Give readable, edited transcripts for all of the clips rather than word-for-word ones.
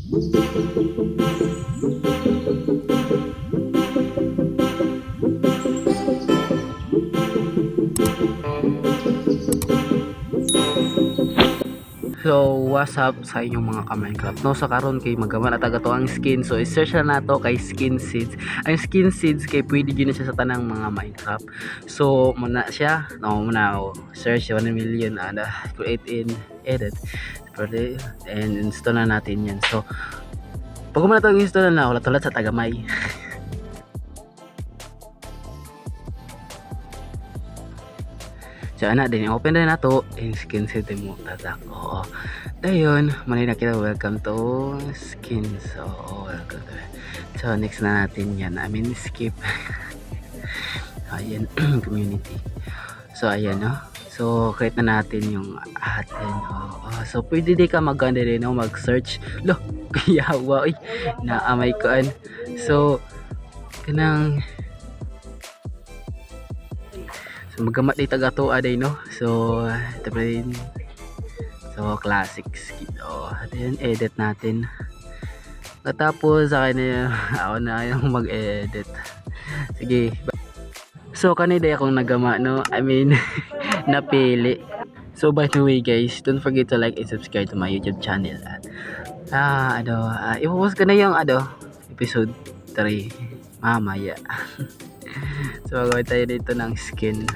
So what's up sa inyong mga ka-Minecraft no, sa karon kay magawa na taga to ang skin. So i-search na nato kay skin seeds. Ang skin seeds kay pwede gyud na siya sa tanang mga Minecraft. So muna siya no, muna search 1 million and create in edit pwede, and install na natin yan. So pag mo na to install na wala tulat sa tagamay. So ana din open na nato in skin set mo tatak. Oo. Dayon, manay na kita, welcome to skin. So welcome to. So next na natin yan. I mean skip. Ayan community. So ayan no. So create na natin yung atin. So pwede di ka maganda rin no, mag-search. Lo, yawa na amay koan. So kanang magamat di taga to aday no. So ito pa rin. So classic skin. Then edit natin. Tapos sa akin ako na yung mag-edit. Sige. So kanina akong nagama no. I mean napili. So by the way guys, don't forget to like and subscribe to my YouTube channel. Ipopost ko na yung episode 3 mamaya. So gagawin tayo dito ng skin.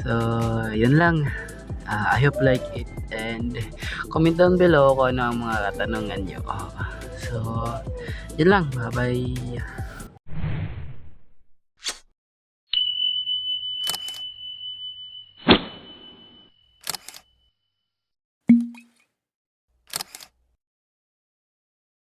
So yun lang. I hope like it and comment down below kung ano ang mga katanungan nyo. So yun lang, bye bye.